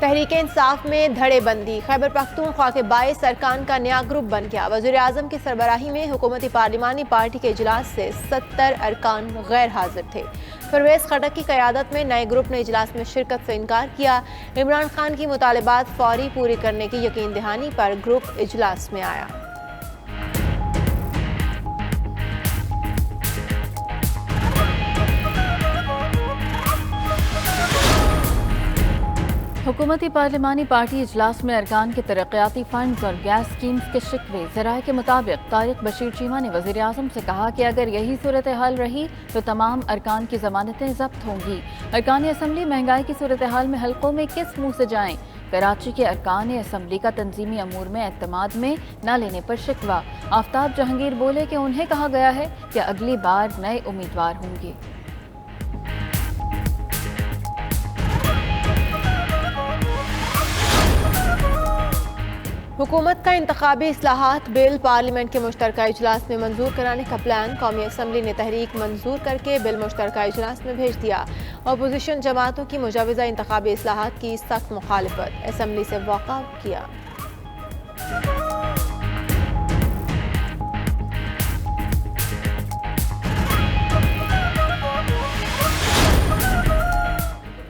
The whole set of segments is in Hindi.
तहरीक इंसाफ में धड़ेबंदी। खैबर पख्तूनख्वा के 22 अरकान का नया ग्रुप बन गया। वज़ीर आज़म की सरबराही में हुकूमती पार्लिमानी पार्टी के इजलास से 70 अरकान गैर हाजिर थे। परवेज़ खटक की क़यादत में नए ग्रुप ने इजलास में शिरकत से इनकार किया। इमरान खान की मुतालबात फौरी पूरी करने की यकीन दहानी पर ग्रुप इजलास में आया। हुकूमती पार्लिमानी पार्टी इजलास में अरकान के तरक्याती फंड्स और गैस स्कीम्स के शिकवे। ज़राए के मुताबिक तारिक बशीर चीमा ने वज़ीर आज़म से कहा कि अगर यही सूरत हाल रही तो तमाम अरकान की ज़मानतें ज़ब्त होंगी। अरकान असम्बली महंगाई की सूरत हाल में हल्कों में किस मुँह से जाएं। कराची के अरकान असम्बली का तंजीमी अमूर में एतमाद में न लेने पर शिकवा। आफ्ताब जहांगीर बोले कि उन्हें कहा गया है कि अगली बार नए उम्मीदवार होंगे। हुकूमत का इंतखाबी इस्लाहात बिल पार्लियामेंट के मुश्तरका इजलास में मंजूर कराने का प्लान। कौमी असम्बली ने तहरीक मंजूर करके बिल मुश्तरका इजलास में भेज दिया। अपोजिशन जमातों की मुजवज़ा इंतखाबी इस्लाहात की सख्त मुखालिफत। असम्बली से वॉकआउट किया।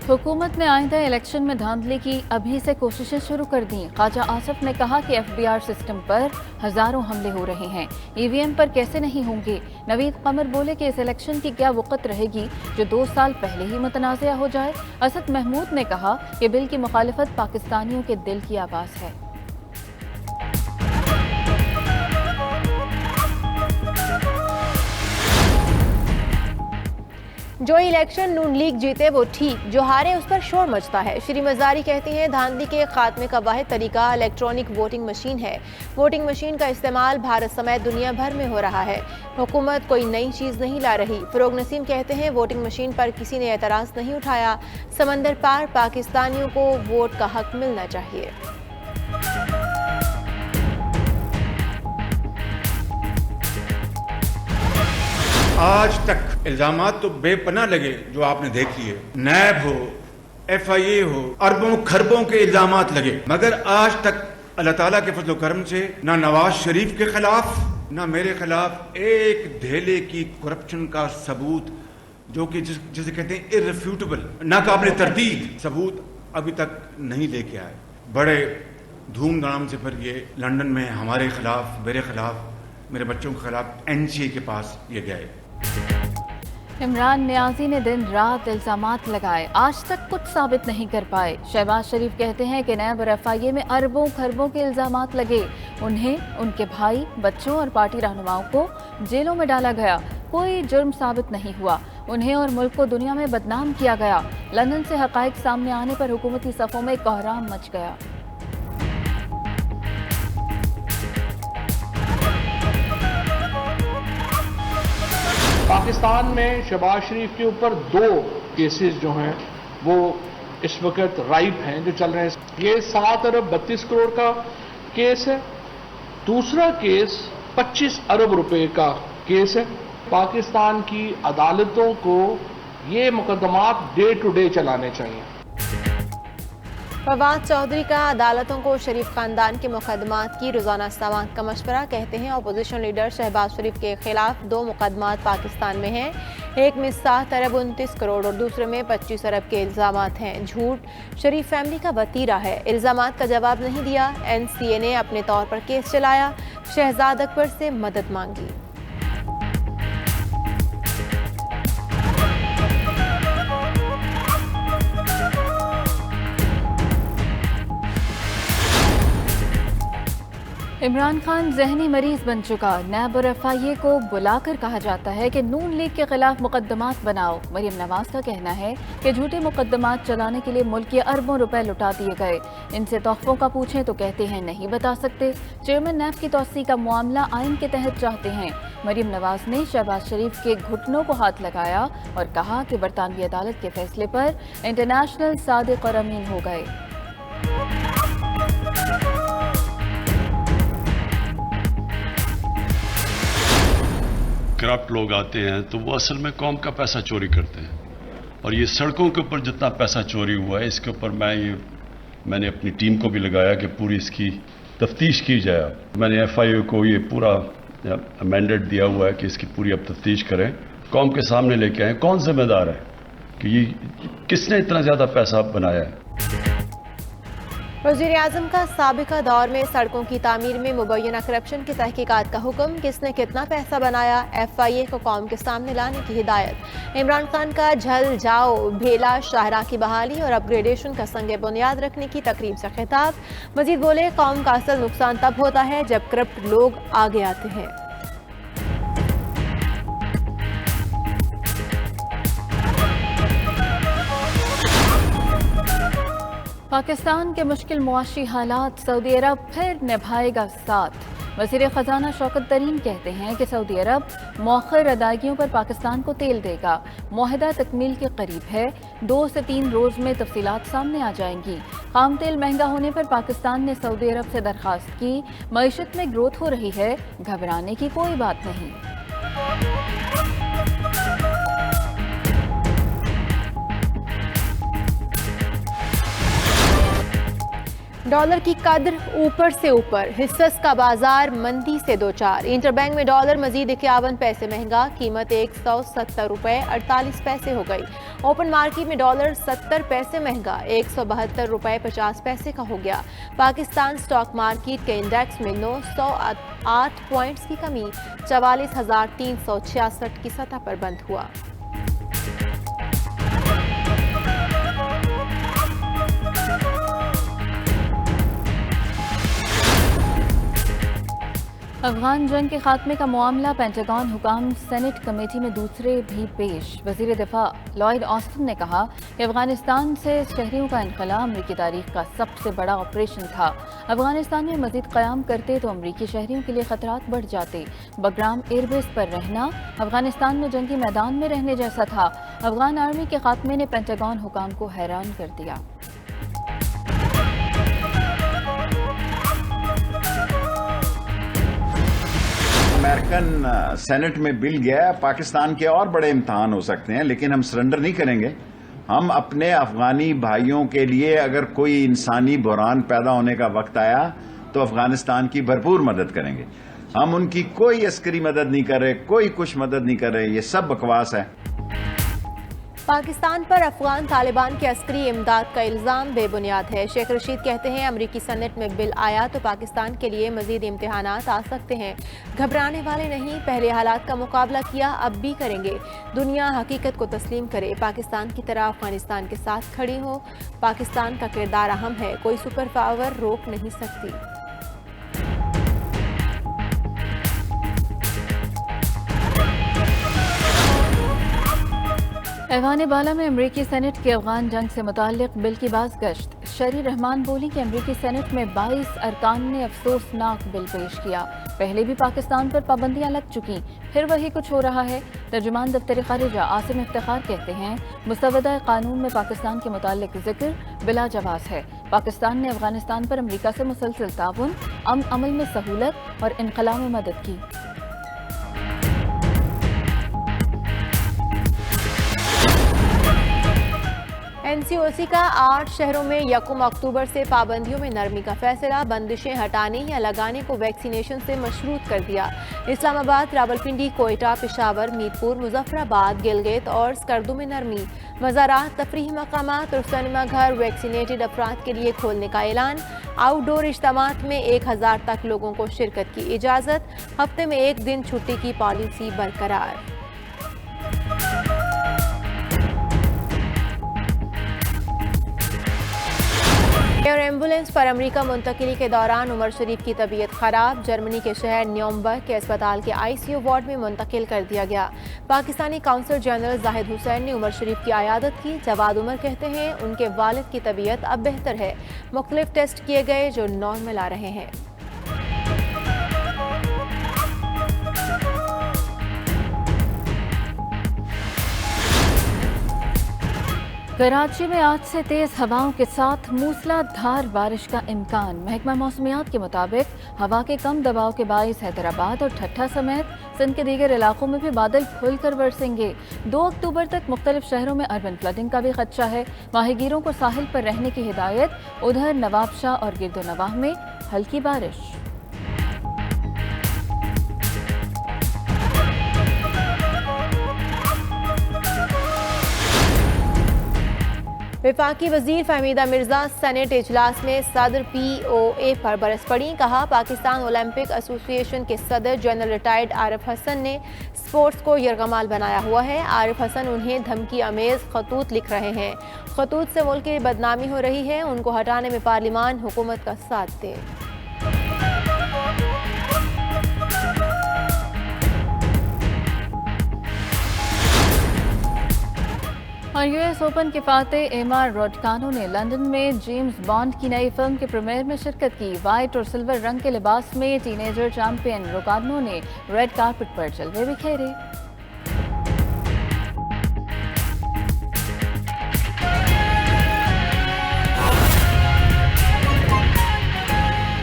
हुकूमत ने आइंदा इलेक्शन में धांधली की अभी से कोशिशें शुरू कर दी। ख्वाजा आसफ ने कहा कि FBR सिस्टम पर हजारों हमले हो रहे हैं, EVM पर कैसे नहीं होंगे। नवीद कमर बोले कि इस इलेक्शन की क्या वक़्त रहेगी जो 2 साल पहले ही मुतनाज़ा हो जाए। असद महमूद ने कहा कि बिल की मुखालिफत पाकिस्तानियों के दिल की आवाज़ है। जो इलेक्शन नून लीग जीते वो ठीक, जो हारे उस पर शोर मचता है। श्री मज़ारी कहती हैं धांधली के खात्मे का वाहिद तरीका इलेक्ट्रॉनिक वोटिंग मशीन है। वोटिंग मशीन का इस्तेमाल भारत समेत दुनिया भर में हो रहा है। हुकूमत कोई नई चीज़ नहीं ला रही। फ़रोग नसीम कहते हैं वोटिंग मशीन पर किसी ने एतराज़ नहीं उठाया। समंदर पार पाकिस्तानियों को वोट का हक मिलना चाहिए। आज तक इल्जामात तो बेपनाह लगे जो आपने देख लिए। नैब हो, FIA हो, अरबों खरबों के इल्जामात लगे, मगर आज तक अल्लाह ताला के फजल करम से ना नवाज शरीफ के खिलाफ ना मेरे खिलाफ एक धेले की करप्शन का सबूत, जो कि जिसे कहते हैं इररिफ्यूटेबल, नाकाबिल तरदीद सबूत अभी तक नहीं लेके आए। बड़े धूमधाम से फिर ये लंदन में हमारे खिलाफ, मेरे खिलाफ, मेरे बच्चों के खिलाफ NCA के पास ये गए। इमरान नियाजी ने दिन रात इल्जामात लगाए, आज तक कुछ साबित नहीं कर पाए। शहबाज शरीफ कहते हैं कि नैब और FIA में अरबों खरबों के इल्जामात लगे। उन्हें, उनके भाई, बच्चों और पार्टी रहनुमाओं को जेलों में डाला गया। कोई जुर्म साबित नहीं हुआ। उन्हें और मुल्क को दुनिया में बदनाम किया गया। लंदन से हकाइक सामने आने पर हुकूमती सफ़ों में कोहराम मच गया। पाकिस्तान में शहबाज शरीफ के ऊपर 2 केसेस जो हैं वो इस वक्त राइप हैं, जो चल रहे हैं। ये 7 अरब 32 करोड़ का केस है। दूसरा केस 25 अरब रुपए का केस है। पाकिस्तान की अदालतों को ये मुकदमात डे टू डे चलाने चाहिए। फवाद चौधरी का अदालतों को शरीफ खानदान के मुकदमात की रोजाना समाअत का मशवरा। कहते हैं अपोजिशन लीडर शहबाज शरीफ के खिलाफ 2 मुकदमात पाकिस्तान में हैं। एक में 7 अरब 29 करोड़ और दूसरे में 25 अरब के इल्जामात हैं। झूठ शरीफ फैमिली का वतीरा है। इल्जामात का जवाब नहीं दिया। NCA ने अपने तौर पर केस चलाया। शहजाद अकबर से मदद मांगी। इमरान खान जहनी मरीज बन चुका। नैब और FIA को बुलाकर कहा जाता है कि नून लीग के खिलाफ मुकदमात बनाओ। मरीम नवाज का कहना है कि झूठे मुकदमात चलाने के लिए मुल्क के अरबों रुपए लुटा दिए गए। इनसे तोहफों का पूछें तो कहते हैं नहीं बता सकते। चेयरमैन नैब की तौसी का मामला आइन के तहत चाहते हैं। मरीम नवाज ने शहबाज शरीफ के घुटनों को हाथ लगाया और कहा कि बरतानवी अदालत के फैसले पर इंटरनेशनल सादिक और अमीन हो गए। करप्ट लोग आते हैं तो वो असल में कौम का पैसा चोरी करते हैं। और ये सड़कों के ऊपर जितना पैसा चोरी हुआ है, इसके ऊपर मैं ये मैंने अपनी टीम को भी लगाया कि पूरी इसकी तफ्तीश की जाए। मैंने FIA को ये पूरा मैंडेट दिया हुआ है कि इसकी पूरी अब तफ्तीश करें, कौम के सामने लेके आए कौन जिम्मेदार है कि ये किसने इतना ज़्यादा पैसा बनाया है। वज़ीर-ए-आज़म का साबिका दौर में सड़कों की तामीर में मुबैना करप्शन की तहकीकात का हुक्म, किसने कितना पैसा बनाया, FIA को कौम के सामने लाने की हिदायत। इमरान खान का झल जाओ भेला शाहराह की बहाली और अपग्रेडेशन का संग बुनियाद रखने की तकरीब से खिताब। मजीद बोले, कौम का असल नुकसान तब होता है जब करप्ट लोग आगे आते हैं। पाकिस्तान के मुश्किल मुआशी हालात, सऊदी अरब फिर निभाएगा साथ। वज़ीर ख़जाना शौकत तरीन कहते हैं कि सऊदी अरब मौखर अदायगियों पर पाकिस्तान को तेल देगा। मुआहदा तकमील के करीब है, 2 से 3 रोज़ में तफसीलात सामने आ जाएंगी। खाम तेल महंगा होने पर पाकिस्तान ने सऊदी अरब से दरख्वास्त की, मईशत में ग्रोथ हो रही है, घबराने की कोई बात नहीं। डॉलर की कद्र ऊपर से ऊपर, हिस्सस का बाजार मंदी से दो चार। इंटरबैंक में डॉलर मजीद 51 पैसे महंगा, कीमत 170 रुपये 48 पैसे हो गई। ओपन मार्केट में डॉलर 70 पैसे महंगा, 172 रुपये 50 पैसे का हो गया। पाकिस्तान स्टॉक मार्केट के इंडेक्स में 908 पॉइंट्स की कमी 44,366 की सतह पर बंद हुआ। अफगान जंग के खात्मे का मामला पेंटागन हुकाम सेनेट कमेटी में दूसरे भी पेश। वजीर दिफा लॉयड ऑस्टिन ने कहा कि अफगानिस्तान से शहरियों का इनखला अमरीकी तारीख का सबसे बड़ा ऑपरेशन था। अफगानिस्तान में मजीद क़याम करते तो अमरीकी शहरियों के लिए खतरात बढ़ जाते। बग्राम एयरबेस पर रहना अफगानिस्तान में जंगी मैदान में रहने जैसा था। अफगान आर्मी के खात्मे ने पेंटागन हुकाम को हैरान कर दिया। अमेरिकन सेनेट में बिल गया है, पाकिस्तान के और बड़े इम्तहान हो सकते हैं, लेकिन हम सरेंडर नहीं करेंगे। हम अपने अफगानी भाइयों के लिए अगर कोई इंसानी बुहरान पैदा होने का वक्त आया तो अफगानिस्तान की भरपूर मदद करेंगे। हम उनकी कोई अस्करी मदद नहीं कर रहे, कोई कुछ मदद नहीं कर रहे, ये सब बकवास है। पाकिस्तान पर अफगान तालिबान की अस्करी इमदाद का इल्ज़ाम बेबुनियाद है। शेख रशीद कहते हैं अमरीकी सेनेट में बिल आया तो पाकिस्तान के लिए मजीद इम्तिहानात आ सकते हैं। घबराने वाले नहीं, पहले हालात का मुकाबला किया, अब भी करेंगे। दुनिया हकीकत को तस्लीम करे, पाकिस्तान की तरह अफगानिस्तान के साथ खड़ी हो। पाकिस्तान का किरदार अहम है, कोई सुपर पावर रोक नहीं सकती। ऐवान बाला में अमरीकी सेनेट के अफगान जंग से मुताल्लिक बिल की बाज़गश्त। शरी रहमान बोली कि अमरीकी सेनेट में 22 अरकान ने अफसोसनाक बिल पेश किया। पहले भी पाकिस्तान पर पाबंदियां लग चुकी, फिर वही कुछ हो रहा है। तर्जुमान दफ्तर खारिजा आसिम इफ्तिखार कहते हैं मुसवदा कानून में पाकिस्तान के मुताल्लिक जिक्र बिला जवाज़ है। पाकिस्तान ने अफगानिस्तान पर अमरीका से मुसलसल ताउन, अमन अमल में सहूलत और इनखला में मदद की। NCOC का 8 शहरों में 1 अक्टूबर से पाबंदियों में नरमी का फैसला। बंदिशें हटाने या लगाने को वैक्सीनेशन से मशरूत कर दिया। इस्लामाबाद, रावलपिंडी, कोयटा, पेशावर, मीरपुर, मुजफ्फराबाद, गिलगित और स्कर्दू में नरमी। मज़ारात, तफरीही मकामात और सिनेमा घर वैक्सीनेटेड अफराद के लिए खोलने का ऐलान। आउटडोर इज्तिमात में 1000 तक लोगों को शिरकत की इजाज़त। हफ्ते में 1 दिन छुट्टी की पॉलिसी बरकरार। एयर एम्बुलेंस पर अमेरिका मुंतकिली के दौरान उमर शरीफ की तबीयत खराब। जर्मनी के शहर न्यूरम्बर्ग के अस्पताल के ICU वार्ड में मुंतकिल कर दिया गया। पाकिस्तानी काउंसल जनरल जाहिद हुसैन ने उमर शरीफ की आयादत की। जवाद उमर कहते हैं उनके वालिद की तबीयत अब बेहतर है। मुख्तलिफ टेस्ट किए गए जो नॉर्मल आ रहे हैं। कराची में आज से तेज हवाओं के साथ मूसलाधार बारिश का इम्कान। महकमा मौसमियात के मुताबिक हवा के कम दबाव के बाइस हैदराबाद और ठट्ठा समेत सिंध के दीगर इलाकों में भी बादल खुलकर बरसेंगे। 2 अक्टूबर तक मुख्तलिफ शहरों में अर्बन फ्लडिंग का भी खदशा है। माहीगीरों को साहिल पर रहने की हिदायत। उधर नवाबशाह और गिरदोनवाह में हल्की बारिश। वफाकी वजीर फहमीदा मिर्जा सेनेट इजलास में सदर POA पर बरस पड़ी। कहा, पाकिस्तान ओलंपिक एसोसिएशन के सदर जनरल रिटायर्ड आरिफ हसन ने स्पोर्ट्स को यरगमाल बनाया हुआ है। आरिफ हसन उन्हें धमकी अमेज खतूत लिख रहे हैं। खतूत से मुल्क की बदनामी हो रही है। उनको हटाने में पार्लिमान हुकूमत का साथ दे। और US ओपन के फातेह एमार रॉडकानो ने लंदन में जेम्स बॉन्ड की नई फिल्म के प्रीमियर में शिरकत की। वाइट और सिल्वर रंग के लिबास में टीनेजर चैंपियन रॉडकानो ने रेड कार्पेट पर जलवे बिखेरे।